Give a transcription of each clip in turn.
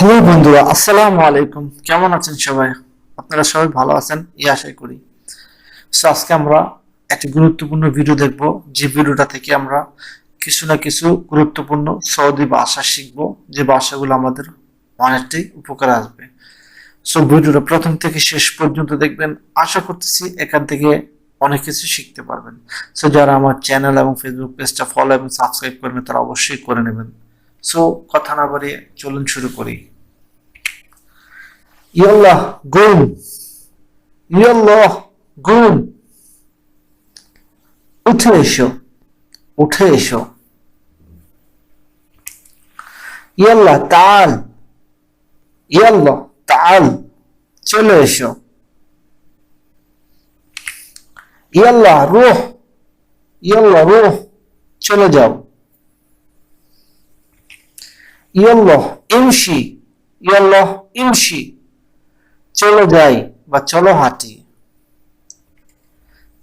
Hello বন্ধুরা, আসসালামু আলাইকুম। কেমন আছেন সবাই? আপনারা সবাই ভালো আছেন এই আশাই করি। আজকে আমরা একটি গুরুত্বপূর্ণ ভিডিও দেখব, যে ভিডিওটা থেকে আমরা কিছু না কিছু গুরুত্বপূর্ণ সৌদি ভাষা শিখব, যে ভাষাগুলো আমাদের অনেকটাই উপকারে আসবে। ভিডিওটা প্রথম থেকে শেষ পর্যন্ত দেখবেন। আশা করতেছি এখান থেকে অনেক কিছু শিখতে পারবেন। যারা আমার চ্যানেল এবং ফেসবুক পেজটা ফলো এবং সাবস্ক্রাইব করবেন তারা অবশ্যই করে নেবেন। কথা না বাড়িয়ে চলুন শুরু করি। يلا قوم. يلا قوم. উঠে এসো, উঠে এসো। يلا تعال. يلا تعال, চলে এসো। يلا روح. يلا روح, চলে যাও। يلا امشي. يلا امشي, চলো যাই বা চলো হাঁটি।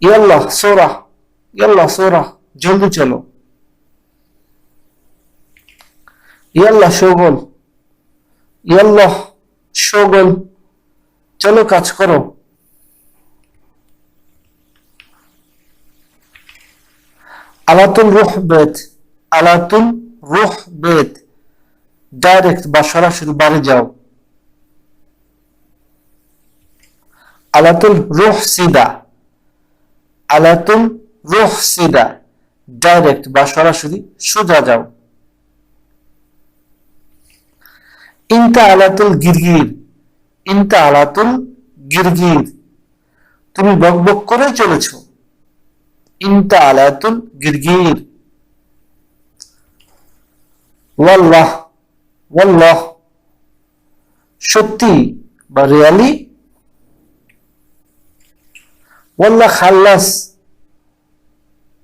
يلا سرعة. يلا سرعة, জলদি চলো। يلا شغل. يلا شغل, চলো কাজ করো। আলাতুল রুহ বেত. আলাতুল রুহ বেত, ডাইরেক্ট বা সরাসরি বাড়ি যাও। আলাতুল রুহ সিদা. আলাতুল রুহ সিদা, ডাইরেক্ট বা সরাসরি সোজা যাও। ইনতা আলাতুল গিরগির. ইনতা আলাতুল গিরগির, তুমি বকবক করে চলেছ। ইনতা আলাতুল গিরগির। ওয়াল্লাহ. ওয়াল্লাহ, সত্যি বা রিয়ালি। ওয়াল্লাহ খাল্লাস.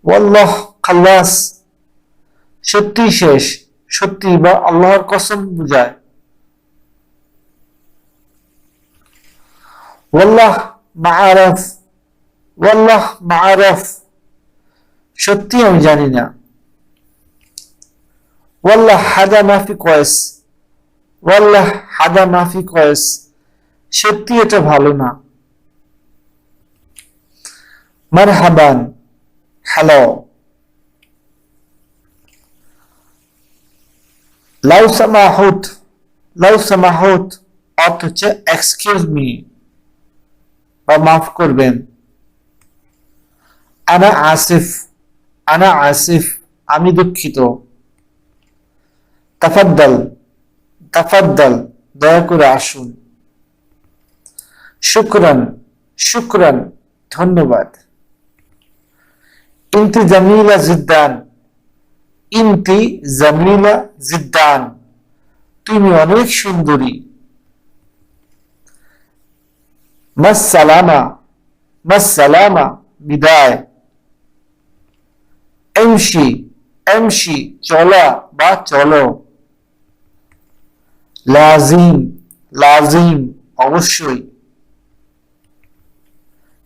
ওয়াল্লাহ খাল্লাস, সত্যি শেষ, সত্যি বা আল্লাহর কসম বুঝায়। ওয়াল্লাহ মাআরাফ. ওয়াল্লাহ মাআরাফ, সত্যি আমি জানি না। ওয়াল্লাহ হাদা মাফি কয়েস. ওয়াল্লাহ হাদা মাফি কয়েস, সত্যি এটা ভালো না। মারহাবান, হ্যালো। লাউ সামাহুত. লাউ সামাহুত অর্থ হচ্ছে এক্সকিউজ মি বা মাফ করবেন। আনা আসিফ. আনা আসিফ, আমি দুঃখিত। তাফাদ্দাল. তাফাদ্দাল, দয়া করে আসুন। শুকরান. শুকরান, ধন্যবাদ। ইনতি জামিলা জিদ্দান. ইনতি জামিলা জিদ্দান, তুমি অনেক সুন্দরী। মাসসালামা. মাসসালামা, বিদায়। এমশি. এমশি, চলা বা চলো। লাজিম. লাজিম, অবশ্যই।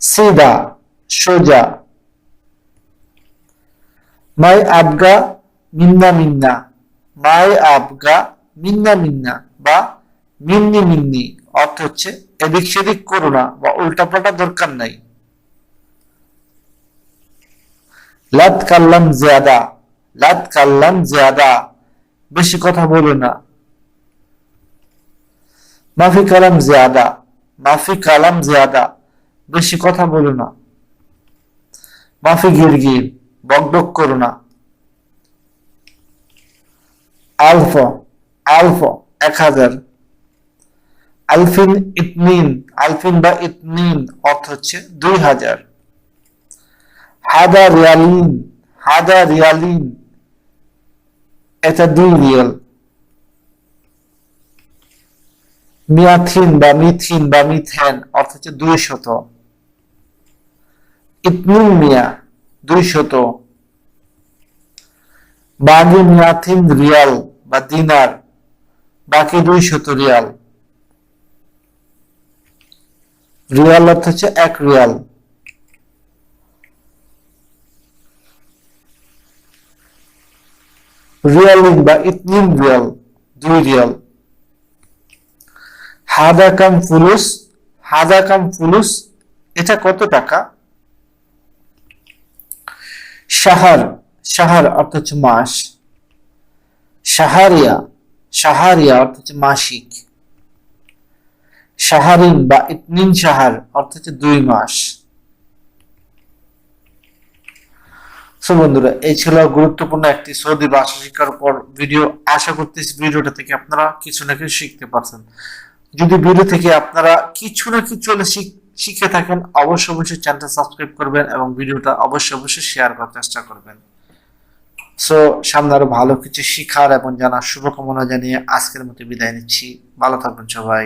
সিদা, সোজা। মাই আবগা মিন্না মিন্না। মাই আবগা মিন্না মিন্না বা মিন্নি মিন্নি অর্থ হচ্ছে এদিক সেদিক করো না বা উল্টাপাল্টা দরকার নাই। লাত কাল্লাম জিয়াদা. লাত কাল্লাম জিয়াদা, বেশি কথা বলো না। মাফি কালাম জিয়াদা. মাফি কালাম জিয়াদা, বেশি কথা বলো না। মাফি গিরগির, বকবক করো না। আলফ. আলফ 1000। আলফিন ইতনিন. আলফিন বা ইতনিন অর্থ হচ্ছে 2000। হাদা রিয়ালিন. হাদা রিয়ালিন, এটা 2 রিয়াল। মিয়াথিন বা মিথিন বা মিথেন অর্থ হচ্ছে 200। ইতনিন মিয়া, 200। বাকি মিয়াথিন রিয়াল বা দিনার, বাকি 200 রিয়াল। রিয়াল অর্থ হচ্ছে 1 রিয়াল। রিয়ালিন বা ইতনিন রিয়াল, 2 রিয়াল। হাদা কাম ফুলুস, হাদা কাম ফুলুস, এটা কত টাকা? শাহার, শাহার অর্থ হচ্ছে মাস। শাহারিয়া, শাহারিয়া অর্থ হচ্ছে মাসিক। শাহারিন বা ইতনিন শাহার অর্থ হচ্ছে 2 মাস। সো বন্ধুরা, এই ছিল গুরুত্বপূর্ণ একটি সৌদি ভাষা শিক্ষার উপর ভিডিও। আশা করতেছি ভিডিওটা থেকে আপনারা কিছু না কিছু শিখতে পারছেন। যদি ভিডিও থেকে আপনারা কিছু না কিছু শিখে থাকেন, অবশ্যই অবশ্যই চ্যানেলটা সাবস্ক্রাইব করবেন এবং ভিডিওটা অবশ্যই অবশ্যই শেয়ার করার চেষ্টা করবেন। সো সামনে আরো ভালো কিছু শিখার এবং জানার শুভকামনা জানিয়ে আজকের মতো বিদায় নিচ্ছি। ভালো থাকবেন সবাই।